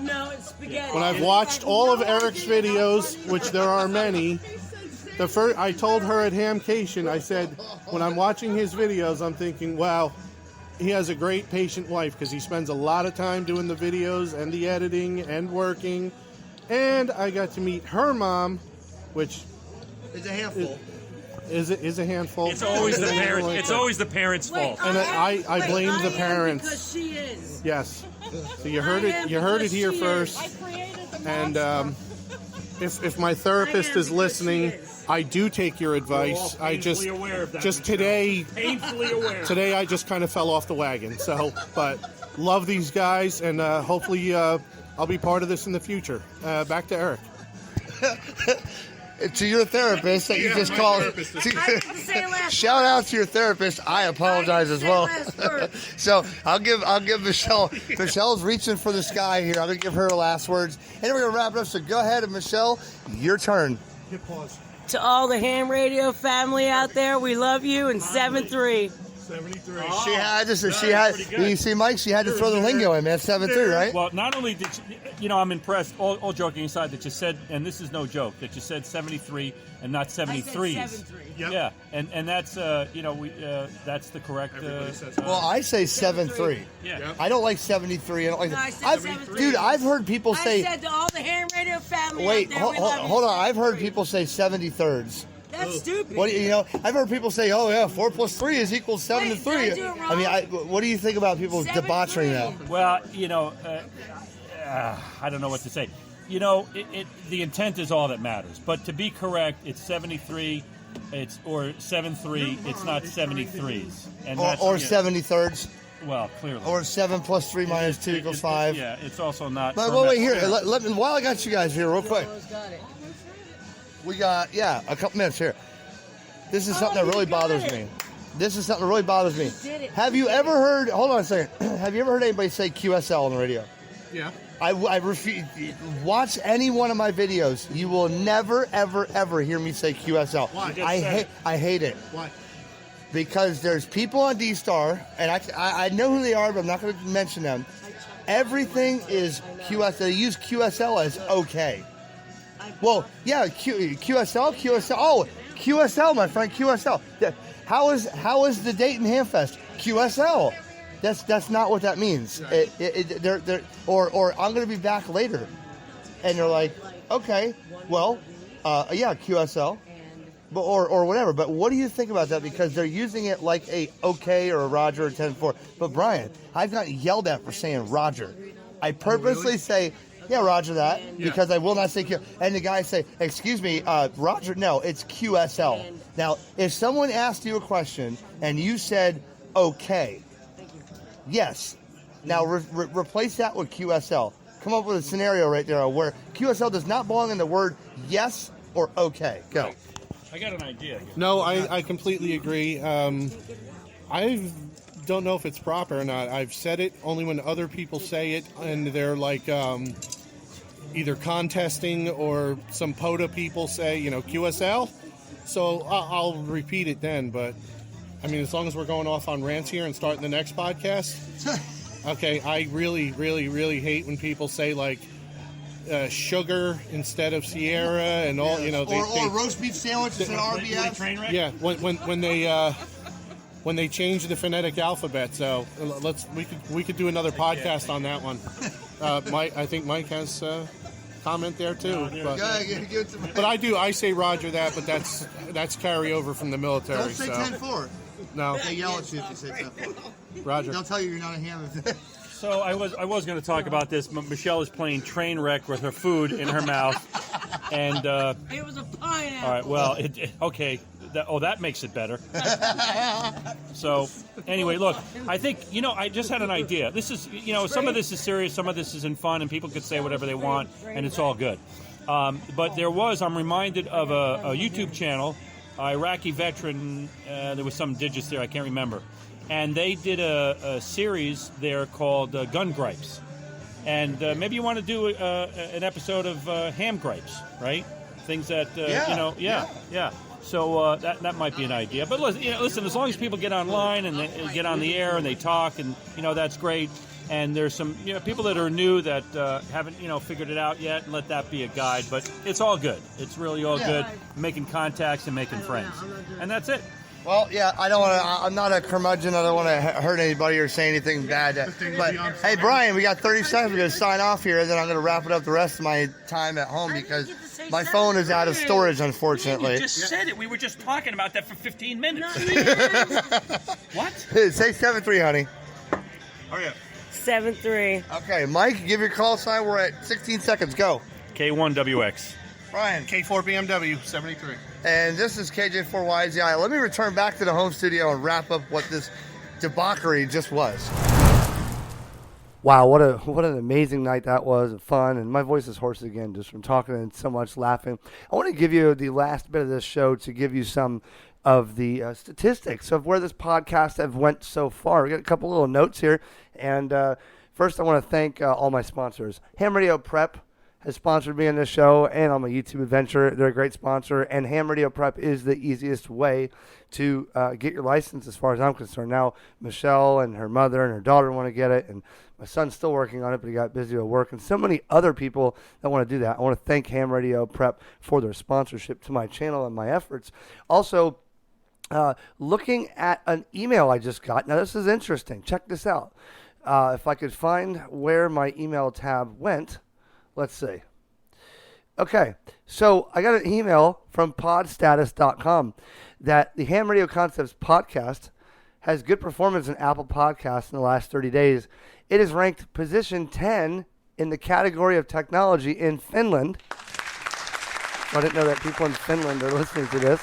No, it's spaghetti. when I've watched all of Eric's videos, which there are many. I told her at Hamcation, I said, when I'm watching his videos, I'm thinking, wow, he has a great patient wife because he spends a lot of time doing the videos and the editing and working. And I got to meet her mom, which It's a handful. is a handful. It's always the parents. It's always the parents' fault. And I blame the parents. Because she is. Yes. So you heard it. You heard it here first. And if my therapist is listening, I do take your advice. I just today, Painfully aware. today I just kind of fell off the wagon. So, but love these guys, and hopefully I'll be part of this in the future. Back to Eric. To your therapist that you just called. Shout out to your therapist. I apologize as well. So I'll give Michelle. Michelle's reaching for the sky here. I'm gonna give her her last words, and then we're gonna wrap it up. So go ahead, and Michelle, your turn. Hit pause. To all the ham radio family out there, we love you. And 7-3. 73. She had to. You see, Mike. She had to throw the lingo in, man. 7-3, right? Well, not only did I'm impressed. All joking aside, that you said, and this is no joke, that you said 73 and not 73s. I said 7-3. Yep. Yeah, and that's that's the correct. Well, I say 7-3. Yeah. I don't like 73. I don't like. No, I said 7-3. Dude, I've heard people say. I said to all the ham radio family Wait, out there, we love you. hold on. I've heard people say 73rds. That's stupid. What I've heard people say, "Oh yeah, 4 + 3 is equal 7 to 3." did I do it wrong? I mean, what do you think about people 7-3. debauching that? Well, I don't know what to say. The intent is all that matters. But to be correct, it's 73. Or 7-3. It's not 73s. And Or 73rds. Well, clearly. Or 7 + 3 - 2 = 5. Yeah, it's also not. But wait here. Let me, while I got you guys here, real quick. We got a couple minutes here. This is something that really bothers me. Have you ever heard? Hold on a second. Have you ever heard anybody say QSL on the radio? Yeah. I refuse. Watch any one of my videos. You will never, ever, ever hear me say QSL. Why? I hate it. Why? Because there's people on D-Star, and I know who they are, but I'm not going to mention them. Everything is QSL. They use QSL as okay. Well, yeah, QSL. Oh, QSL, my friend, QSL. How is the Dayton Hamfest? QSL. That's not what that means. Or I'm going to be back later, and they're like, okay, well, yeah, QSL, or whatever. But what do you think about that? Because they're using it like a okay or a Roger or 10-4. But Brian, I've gotten yelled at for saying Roger. I purposely say. Yeah, Roger that, because I will not say Q. And the guy say, excuse me, Roger, no, it's QSL. Now, if someone asked you a question and you said, okay, yes, now replace that with QSL. Come up with a scenario right there where QSL does not belong in the word yes or okay. Go. I got an idea. No, I completely agree. I don't know if it's proper or not. I've said it only when other people say it, and they're like either contesting or some POTA people say, QSL. So I'll repeat it then. But I mean, as long as we're going off on rants here and starting the next podcast. Okay, I really, really, really hate when people say like sugar instead of Sierra and all. Or roast beef sandwiches at RBF. Yeah, when they change the phonetic alphabet. So we could do another podcast on that one. I think Mike has a comment there too. But I say Roger that, but that's carryover from the military. Don't say 10-4. No. They yell at you if you say 10-4. Roger. They'll tell you you're not a ham. So I was going to talk about this. Michelle is playing train wreck with her food in her mouth, And It was a pineapple. all right, well, okay. That makes it better. So, anyway, look, I think, I just had an idea. This is, some of this is serious, some of this is in fun, and people could say whatever they want, and it's all good. But I'm reminded of a YouTube channel, Iraqi veteran, there was some digits there, I can't remember. And they did a series there called Gun Gripes. And maybe you want to do an episode of ham gripes, right? Things that, yeah. So that might be an idea. But listen, as long as people get online and they get on the air and they talk, and that's great. And there's some people that are new that haven't figured it out yet, and let that be a guide. But it's all good. It's really all good. Making contacts and making friends, and that's it. Well, yeah, I don't want to. I'm not a curmudgeon. I don't want to hurt anybody or say anything bad. But hey, Brian, we got 30 seconds. We're going to sign off here, and then I'm going to wrap it up the rest of my time at home because my phone is out of storage, unfortunately. You just said it. We were just talking about that for 15 minutes. What? Say 7-3, honey. Hurry up. 7-3. Okay, Mike, give your call sign. We're at 16 seconds. Go. K1WX. Brian. K4BMW 73. And this is KJ4YZI. Let me return back to the home studio and wrap up what this debauchery just was. Wow, what an amazing night that was, and fun. And my voice is hoarse again just from talking and so much laughing. I want to give you the last bit of this show to give you some of the statistics of where this podcast have went so far. We got a couple little notes here. And first, I want to thank all my sponsors. Ham Radio Prep has sponsored me on this show and on my YouTube adventure. They're a great sponsor, and Ham Radio Prep is the easiest way to get your license as far as I'm concerned. Now, Michelle and her mother and her daughter want to get it, and my son's still working on it, but he got busy at work, and so many other people that want to do that. I want to thank Ham Radio Prep for their sponsorship to my channel and my efforts. Also, looking at an email I just got. Now, this is interesting. Check this out. If I could find where my email tab went. Let's see. Okay, so I got an email from podstatus.com that the HamRadioConcepts podcast has good performance in Apple Podcasts in the last 30 days. It is ranked position 10 in the category of technology in Finland. I didn't know that people in Finland are listening to this.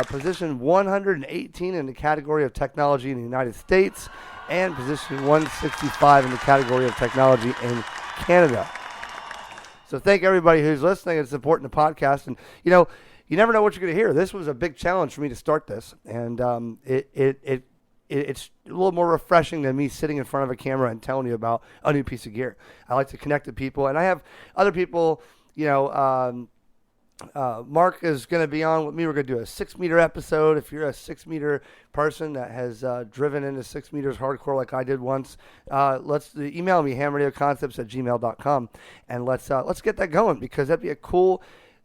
Position 118 in the category of technology in the United States, and position 165 in the category of technology in Canada. So thank everybody who's listening and supporting the podcast. And, you never know what you're going to hear. This was a big challenge for me to start this. And it's a little more refreshing than me sitting in front of a camera and telling you about a new piece of gear. I like to connect to people. And I have other people, Mark is going to be on with me. We're going to do a 6-meter episode. If you're a 6-meter person that has driven into 6 meters hardcore like I did once, let's email me, HamRadioConcepts@gmail.com, and let's get that going, because that'd be a cool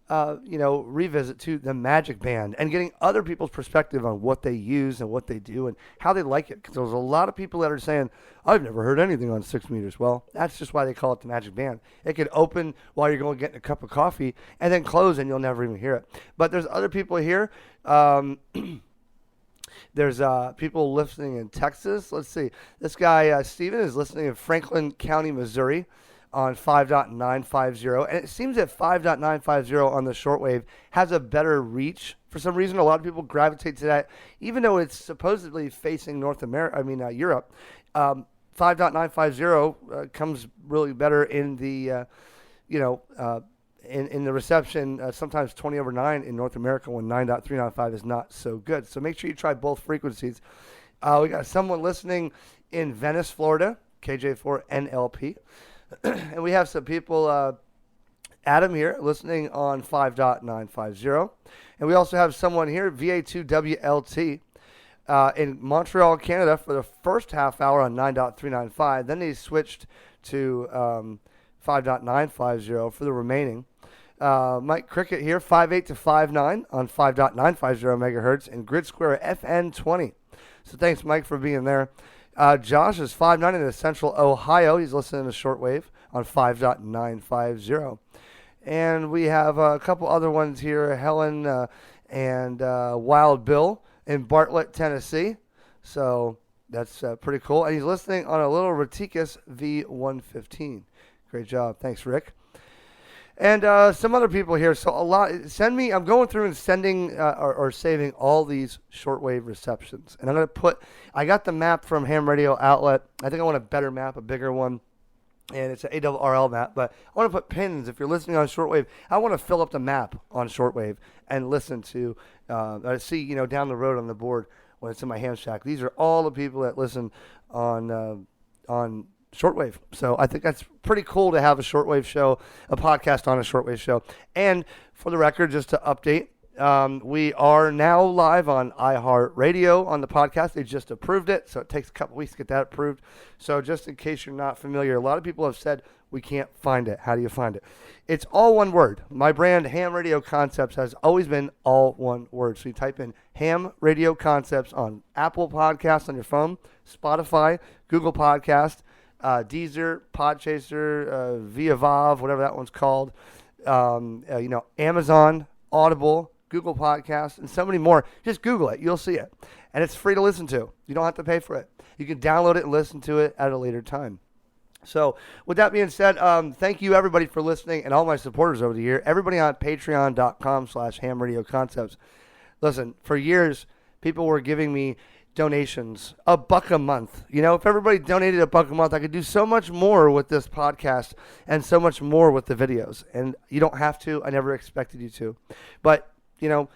revisit to the Magic Band and getting other people's perspective on what they use and what they do and how they like it. Because there's a lot of people that are saying, I've never heard anything on 6 meters. Well, that's just why they call it the Magic Band. It could open while you're going getting a cup of coffee and then close and you'll never even hear it. But there's other people here. There's people listening in Texas. Let's see. This guy, Steven, is listening in Franklin County, Missouri, on 5.950, and it seems that 5.950 on the shortwave has a better reach. For some reason, a lot of people gravitate to that, even though it's supposedly facing Europe. 5.950 comes really better in the, in the reception. Sometimes 20 over 9 in North America, when 9.395 is not so good. So make sure you try both frequencies. We got someone listening in Venice, Florida, KJ4NLP. And we have some people, Adam here, listening on 5.950. And we also have someone here, VA2WLT, in Montreal, Canada, for the first half hour on 9.395. Then they switched to 5.950 for the remaining. Mike Cricket here, 5.8 to 5.9 on 5.950 megahertz, and Grid Square FN20. So thanks, Mike, for being there. Josh is 5.9 in Central Ohio. He's listening to shortwave on 5.950. And we have a couple other ones here, Helen and Wild Bill in Bartlett, Tennessee. So that's pretty cool. And he's listening on a little Raticus V115. Great job. Thanks, Rick. And some other people here. So send me, I'm going through and sending or saving all these shortwave receptions. And I'm going to I got the map from Ham Radio Outlet. I think I want a better map, a bigger one. And it's an ARRL map. But I want to put pins. If you're listening on shortwave, I want to fill up the map on shortwave and listen to, see, down the road on the board when it's in my ham shack. These are all the people that listen on shortwave. So I think that's pretty cool to have a shortwave show, a podcast on a shortwave show. And for the record, just to update, we are now live on iHeartRadio on the podcast. They just approved it, so it takes a couple weeks to get that approved. So just in case you're not familiar, a lot of people have said we can't find it. How do you find it? It's all one word. My brand, Ham Radio Concepts, has always been all one word. So you type in Ham Radio Concepts on Apple Podcasts on your phone, Spotify, Google Podcast, Deezer, Podchaser, Viavav, whatever that one's called, Amazon, Audible, Google Podcasts, and so many more. Just Google it. You'll see it. And it's free to listen to. You don't have to pay for it. You can download it and listen to it at a later time. So with that being said, thank you, everybody, for listening and all my supporters over the year. Everybody on patreon.com/HamRadioConcepts. Listen, for years, people were giving me donations, $1 a month. If everybody donated $1 a month, I could do so much more with this podcast and so much more with the videos. And you don't have to. I never expected you to. But,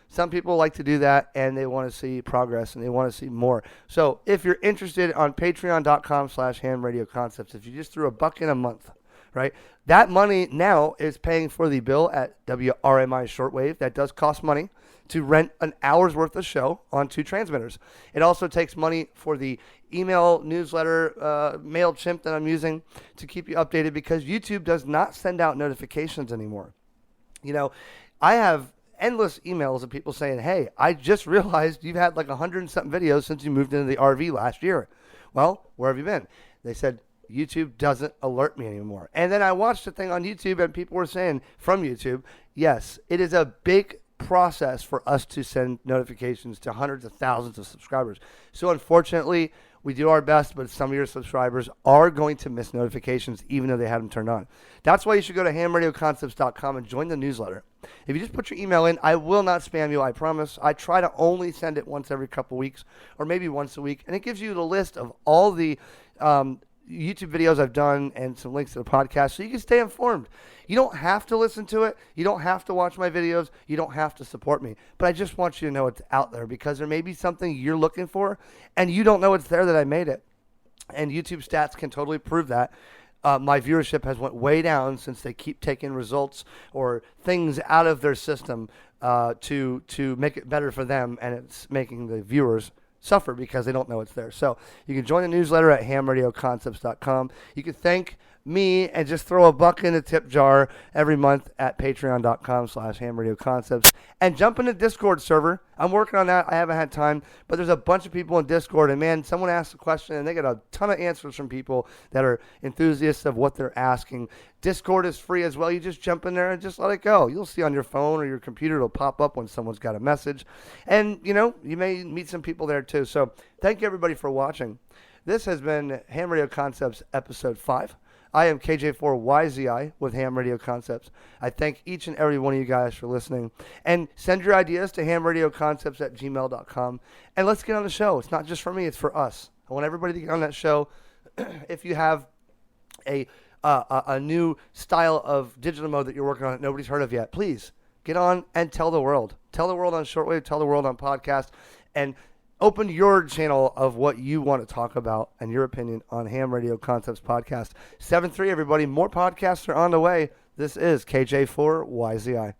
some people like to do that and they want to see progress and they want to see more. So if you're interested on patreon.com/HamRadioConcepts, if you just threw $1 in a month, right, that money now is paying for the bill at WRMI Shortwave. That does cost money to rent an hour's worth of show on 2 transmitters. It also takes money for the email newsletter, MailChimp that I'm using to keep you updated because YouTube does not send out notifications anymore. I have endless emails of people saying, hey, I just realized you've had like 100 and something videos since you moved into the RV last year. Well, where have you been? They said, YouTube doesn't alert me anymore. And then I watched the thing on YouTube and people were saying from YouTube, yes, it is a big process for us to send notifications to hundreds of thousands of subscribers. So unfortunately, we do our best, but some of your subscribers are going to miss notifications even though they have them turned on. That's why you should go to HamRadioConcepts.com and join the newsletter. If you just put your email in, I will not spam you, I promise. I try to only send it once every couple weeks or maybe once a week, and it gives you the list of all the YouTube videos I've done and some links to the podcast so you can stay informed. You don't have to listen to it. You don't have to watch my videos. You don't have to support me. But I just want you to know it's out there because there may be something you're looking for and you don't know it's there that I made it. And YouTube stats can totally prove that. My viewership has went way down since they keep taking results or things out of their system to make it better for them, and it's making the viewers suffer because they don't know it's there. So you can join the newsletter at HamRadioConcepts.com. You can thank me and just throw $1 in a tip jar every month at patreon.com/HamRadioConcepts and jump in the Discord server. I'm working on that. I haven't had time, but there's a bunch of people in Discord, and man, someone asked a question and they get a ton of answers from people that are enthusiasts of what they're asking. Discord is free as well. You just jump in there and just let it go. You'll see on your phone or your computer, it'll pop up when someone's got a message. And, you may meet some people there too. So thank you everybody for watching. This has been Ham Radio Concepts episode 5. I am KJ4YZI with Ham Radio Concepts. I thank each and every one of you guys for listening. And send your ideas to hamradioconcepts@gmail.com. And let's get on the show. It's not just for me, it's for us. I want everybody to get on that show. If you have a new style of digital mode that you're working on that nobody's heard of yet, please get on and tell the world. Tell the world on shortwave, tell the world on podcast, and open your channel of what you want to talk about and your opinion on Ham Radio Concepts podcast. 7-3, everybody. More podcasts are on the way. This is KJ4YZI.